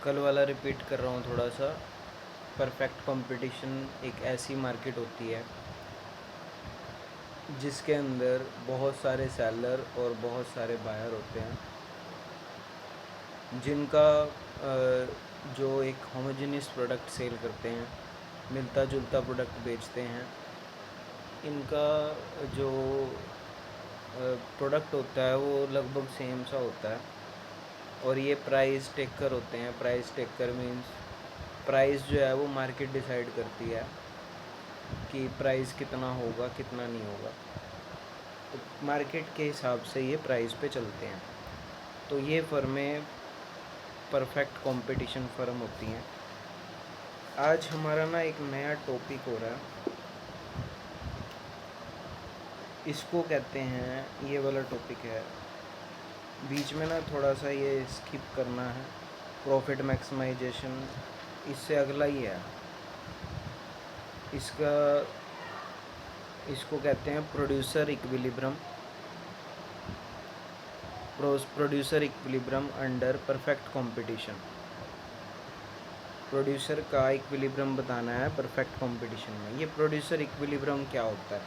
कल वाला रिपीट कर रहा हूँ थोड़ा सा। परफेक्ट कंपटीशन एक ऐसी मार्केट होती है जिसके अंदर बहुत सारे सेलर और बहुत सारे बायर होते हैं, जिनका जो एक होमोजेनियस प्रोडक्ट सेल करते हैं, मिलता जुलता प्रोडक्ट बेचते हैं। इनका जो प्रोडक्ट होता है वो लगभग सेम सा होता है और ये प्राइस टेकर होते हैं। प्राइस टेकर मीन्स प्राइस जो है वो मार्केट डिसाइड करती है कि प्राइस कितना होगा कितना नहीं होगा, तो मार्केट के हिसाब से ये प्राइस पे चलते हैं। तो ये फर्में परफेक्ट कंपटीशन फर्म होती हैं। आज हमारा ना एक नया टॉपिक हो रहा है, इसको कहते हैं, ये वाला टॉपिक है, बीच में ना थोड़ा सा ये स्किप करना है, प्रॉफिट मैक्सिमाइजेशन, इससे अगला ही है। इसको कहते हैं producer equilibrium. Producer equilibrium under perfect competition. Producer का इक्विलिब्रियम बताना है परफेक्ट कंपटीशन में। ये प्रोड्यूसर इक्विलिब्रियम क्या होता है?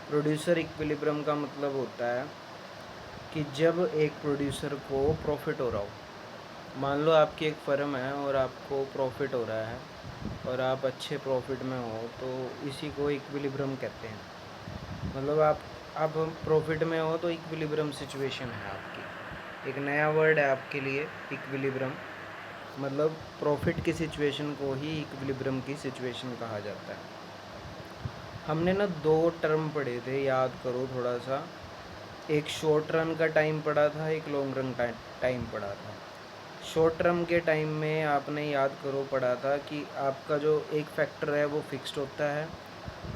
प्रोड्यूसर इक्विलिब्रियम का मतलब होता है कि जब एक प्रोड्यूसर को प्रॉफिट हो रहा हो, मान लो आपकी एक फ़र्म है और आपको प्रॉफिट हो रहा है और आप अच्छे प्रॉफिट में हो, तो इसी को इक्विलिब्रियम कहते हैं। मतलब आप प्रॉफिट में हो तो इक्विलिब्रियम सिचुएशन है आपकी। एक नया वर्ड है आपके लिए इक्विलिब्रियम, मतलब प्रॉफिट की सिचुएशन को ही इक्विलिब्रियम की सिचुएशन कहा जाता है। हमने ना दो टर्म पढ़े थे, याद करो थोड़ा सा। एक शॉर्ट रन का टाइम पढ़ा था, एक लॉन्ग रन टाइम पढ़ा था। शॉर्ट टर्म के टाइम में आपने याद करो पढ़ा था कि आपका जो एक फैक्टर है वो फिक्स्ड होता है,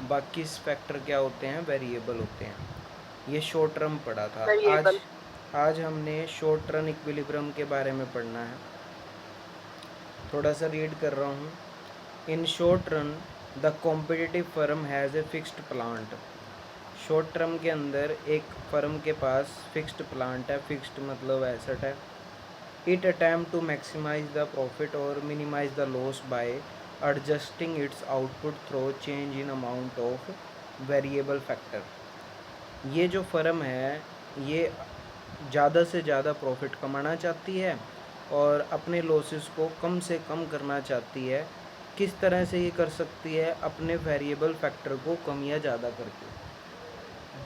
बाकी फैक्टर क्या होते हैं, वेरिएबल होते हैं। ये शॉर्ट टर्म पढ़ा था। आज हमने शॉर्ट रन इक्विलिब्रियम के बारे में पढ़ना है। थोड़ा सा रीड कर रहा हूँ। In short run the competitive firm has a fixed plant. Short term के अंदर एक फर्म के पास फिक्स्ड प्लांट है। फिक्स्ड मतलब एसेट है। It attempt to maximise the profit और minimise the loss by adjusting its output through change in amount of variable factor. ये जो फर्म है ये ज़्यादा से ज़्यादा प्रॉफिट कमाना चाहती है और अपने लॉसेस को कम से कम करना चाहती है। किस तरह से ये कर सकती है? अपने वेरिएबल फैक्टर को कम या ज़्यादा करके।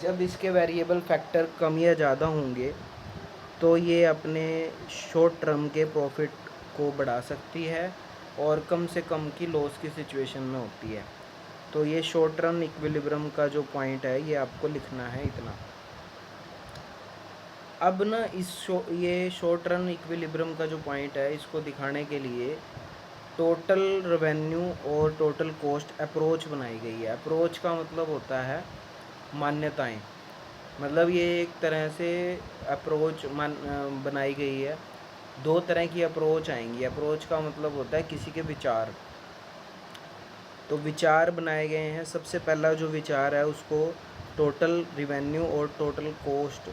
जब इसके वेरिएबल फैक्टर कम या ज़्यादा होंगे तो ये अपने शॉर्ट टर्म के प्रॉफिट को बढ़ा सकती है और कम से कम की लॉस की सिचुएशन में होती है। तो ये शॉर्ट टर्म इक्विलिब्रियम का जो पॉइंट है ये आपको लिखना है इतना। अब ना ये शॉर्ट रन इक्विलिब्रियम का जो पॉइंट है इसको दिखाने के लिए टोटल रेवेन्यू और टोटल कॉस्ट अप्रोच बनाई गई है। अप्रोच का मतलब होता है मान्यताएं, मतलब ये एक तरह से अप्रोच बनाई गई है। दो तरह की अप्रोच आएंगी। अप्रोच का मतलब होता है किसी के विचार, तो विचार बनाए गए हैं। सबसे पहला जो विचार है उसको टोटल रेवेन्यू और टोटल कॉस्ट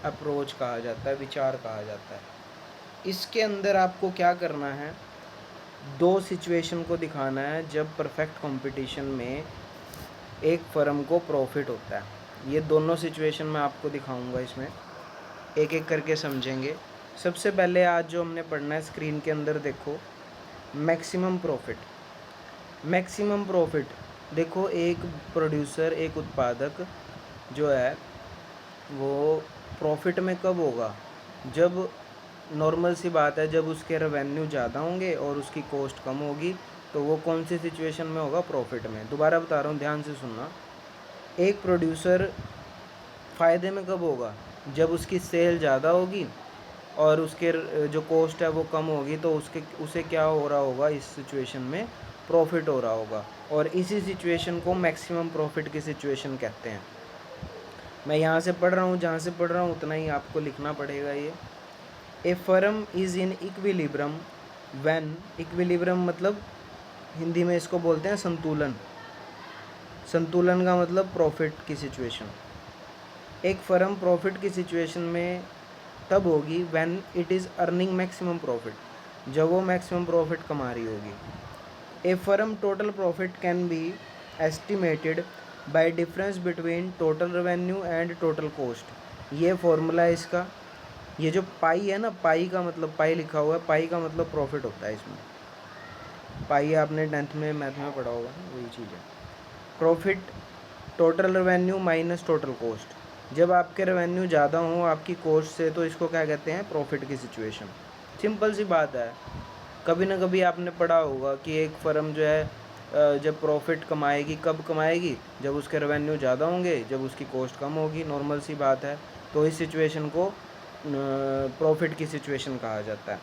अप्रोच कहा जाता है, विचार कहा जाता है। इसके अंदर आपको क्या करना है, दो सिचुएशन को दिखाना है जब परफेक्ट कंपटीशन में एक फर्म को प्रॉफिट होता है। ये दोनों सिचुएशन मैं आपको दिखाऊंगा, इसमें एक एक करके समझेंगे। सबसे पहले आज जो हमने पढ़ना है स्क्रीन के अंदर देखो, मैक्सिमम प्रॉफिट। मैक्सिमम प्रॉफिट देखो, एक प्रोड्यूसर, एक उत्पादक जो है वो प्रॉफिट में कब होगा? जब नॉर्मल सी बात है, जब उसके रेवेन्यू ज़्यादा होंगे और उसकी कॉस्ट कम होगी, तो वो कौन सी सिचुएशन में होगा? प्रॉफिट में। दोबारा बता रहा हूँ, ध्यान से सुनना। एक प्रोड्यूसर फ़ायदे में कब होगा? जब उसकी सेल ज़्यादा होगी और उसके जो कॉस्ट है वो कम होगी, तो उसे क्या हो रहा होगा? इस सिचुएशन में प्रॉफिट हो रहा होगा। और इसी सिचुएशन को मैक्सिमम प्रॉफिट की सिचुएशन कहते हैं। मैं यहाँ से पढ़ रहा हूँ, जहाँ से पढ़ रहा हूँ उतना ही आपको लिखना पड़ेगा। ये a firm is in equilibrium when, equilibrium मतलब हिंदी में इसको बोलते हैं संतुलन। संतुलन का मतलब प्रॉफिट की सिचुएशन। एक फर्म प्रॉफिट की सिचुएशन में तब होगी when it is earning maximum profit, जब वो मैक्सिमम प्रॉफिट कमा रही होगी। A firm total profit can be estimated by difference between total revenue and total cost. ये फॉर्मूला है इसका। ये जो पाई है ना, पाई का मतलब, पाई लिखा हुआ है, पाई का मतलब प्रॉफिट होता है इसमें। पाई आपने 10th में मैथ में पढ़ा होगा, वही चीज़ है। Profit total revenue minus total cost. जब आपके रेवेन्यू ज़्यादा हो आपकी कॉस्ट से, तो इसको क्या कहते हैं, प्रॉफिट की सिचुएशन। सिंपल सी बात है। कभी ना कभी आपने पढ़ा होगा कि एक फ़र्म जो है जब प्रॉफिट कमाएगी, कब कमाएगी, जब उसके रेवेन्यू ज़्यादा होंगे, जब उसकी कॉस्ट कम होगी। नॉर्मल सी बात है। तो इस सिचुएशन को प्रॉफिट की सिचुएशन कहा जाता है।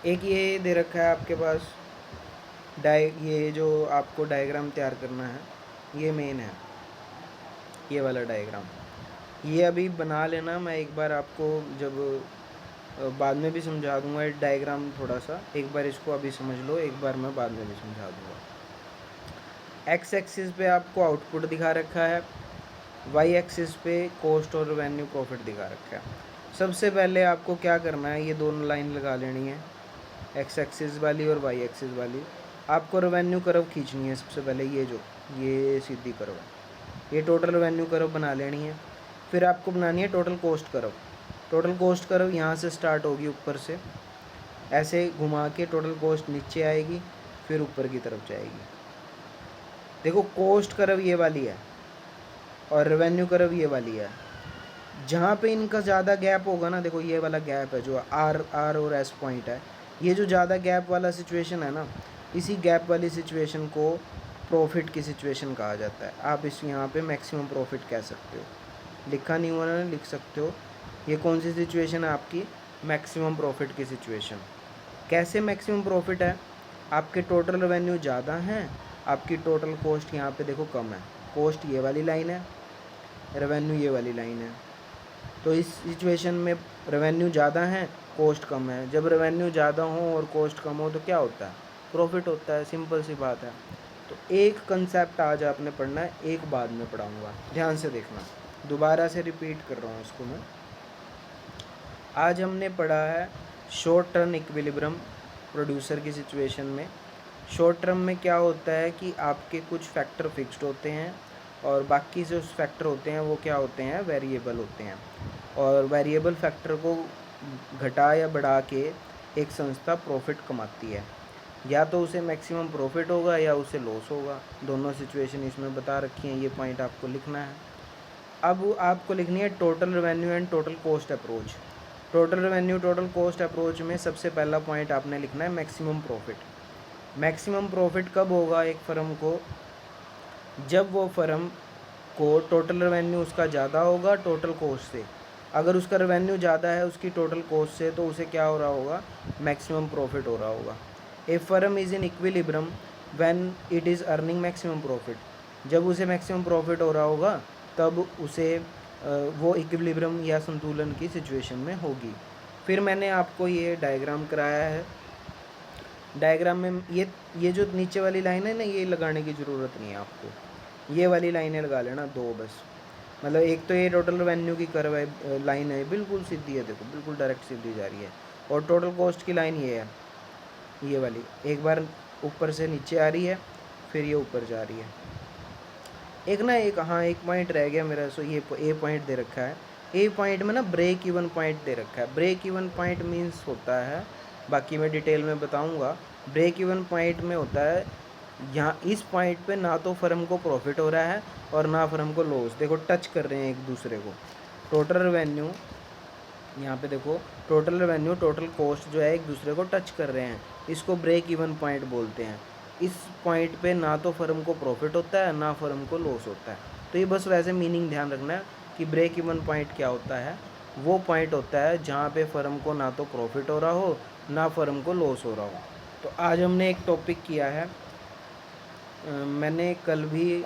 एक ये दे रखा है आपके पास ये जो आपको डायग्राम तैयार करना है, ये मेन है, ये वाला डायग्राम। ये अभी बना लेना, मैं एक बार आपको जब बाद में भी समझा दूंगा। ये डायग्राम थोड़ा सा एक बार इसको अभी समझ लो, एक बार मैं बाद में भी समझा दूंगा। एक्स एक्सिस पे आपको आउटपुट दिखा रखा है, वाई एक्सिस पे कॉस्ट और रेवेन्यू प्रॉफिट दिखा रखा है। सबसे पहले आपको क्या करना है, ये दोनों लाइन लगा लेनी है, एक्स एक्सिस वाली और वाई एक्सिस वाली। आपको रेवेन्यू कर्व खींचनी है सबसे पहले, ये सीधी कर्व है, ये टोटल रेवेन्यू कर्व बना लेनी है। फिर आपको बनानी है total cost curve. Total cost curve यहाँ से स्टार्ट होगी ऊपर से, ऐसे घुमा के टोटल कॉस्ट नीचे आएगी, फिर ऊपर की तरफ जाएगी। देखो कॉस्ट कर्व ये वाली है और रेवेन्यू कर्व ये वाली है। जहाँ पे इनका ज़्यादा गैप होगा ना, देखो ये वाला गैप है जो आर और एस पॉइंट है, ये जो ज़्यादा गैप वाला सिचुएशन है ना, इसी गैप वाली सिचुएशन को प्रॉफिट की सिचुएशन कहा जाता है। आप इस यहाँ पे मैक्सिमम प्रॉफिट कह सकते हो, लिखा नहीं हुआ ना, लिख सकते हो। ये कौन सी सिचुएशन है आपकी, मैक्सिमम प्रॉफिट की सिचुएशन। कैसे मैक्सिमम प्रॉफिट है, आपके टोटल रेवेन्यू ज़्यादा हैं, आपकी टोटल कॉस्ट यहाँ पे देखो कम है। कॉस्ट ये वाली लाइन है, रेवेन्यू ये वाली लाइन है। तो इस सिचुएशन में रेवेन्यू ज़्यादा है, कॉस्ट कम है। जब रेवेन्यू ज़्यादा हो और कॉस्ट कम हो तो क्या होता है, प्रॉफिट होता है। सिंपल सी बात है। तो एक कंसेप्ट आज आपने पढ़ना है, एक बाद में पढ़ाऊँगा, ध्यान से देखना। दोबारा से रिपीट कर रहा हूँ इसको मैं। आज हमने पढ़ा है शॉर्ट टर्म इक्विलिब्रियम प्रोड्यूसर की सिचुएशन में। शॉर्ट टर्म में क्या होता है कि आपके कुछ फैक्टर फिक्स्ड होते हैं और बाकी जो फैक्टर होते हैं वो क्या होते हैं, वेरिएबल होते हैं। और वेरिएबल फैक्टर को घटा या बढ़ा के एक संस्था प्रॉफिट कमाती है। या तो उसे मैक्सिमम प्रॉफिट होगा या उसे लॉस होगा। दोनों सिचुएशन इसमें बता रखी हैं, ये पॉइंट आपको लिखना है। अब आपको लिखनी है total revenue and total cost approach. Total revenue total cost approach में सबसे पहला पॉइंट आपने लिखना है मैक्सिमम प्रॉफिट। मैक्सिमम प्रॉफिट कब होगा एक फ़र्म को, जब वो फ़र्म को टोटल रेवेन्यू उसका ज़्यादा होगा टोटल कॉस्ट से। अगर उसका रेवेन्यू ज़्यादा है उसकी टोटल कॉस्ट से, तो उसे क्या हो रहा होगा, मैक्सिमम प्रॉफिट हो रहा होगा। A firm is in equilibrium when it is earning maximum profit. जब उसे मैक्सिमम प्रॉफिट हो रहा होगा तब उसे वो इक्विलिब्रियम या संतुलन की सिचुएशन में होगी। फिर मैंने आपको ये डायग्राम कराया है। डायग्राम में ये जो नीचे वाली लाइन है ना, ये लगाने की ज़रूरत नहीं है आपको, ये वाली लाइनें लगा लेना दो बस। मतलब एक तो ये टोटल रेवेन्यू की कर्व है, लाइन है, बिल्कुल सीधी है, देखो बिल्कुल डायरेक्ट सीधी जा रही है। और टोटल कॉस्ट की लाइन ये है, ये वाली एक बार ऊपर से नीचे आ रही है, फिर ये ऊपर जा रही है। एक ना एक पॉइंट रह गया मेरा, सो ये ए पॉइंट दे रखा है। ए पॉइंट में ना ब्रेक इवन पॉइंट दे रखा है। ब्रेक इवन पॉइंट मीन्स होता है, बाकी मैं डिटेल में बताऊंगा। ब्रेक इवन पॉइंट में होता है यहाँ इस पॉइंट पे ना तो फर्म को प्रॉफिट हो रहा है और ना फर्म को लॉस। देखो टच कर रहे हैं एक दूसरे को। टोटल रेवेन्यू यहाँ पे देखो, टोटल रेवेन्यू टोटल कॉस्ट जो है एक दूसरे को टच कर रहे हैं, इसको ब्रेक इवन पॉइंट बोलते हैं। इस पॉइंट पे ना तो फर्म को प्रॉफिट होता है ना फर्म को लॉस होता है। तो ये बस वैसे मीनिंग ध्यान रखना है कि ब्रेक इवन पॉइंट क्या होता है। वो पॉइंट होता है जहाँ पे फर्म को ना तो प्रॉफिट हो रहा हो ना फर्म को लॉस हो रहा हो। तो आज हमने एक टॉपिक किया है, मैंने कल भी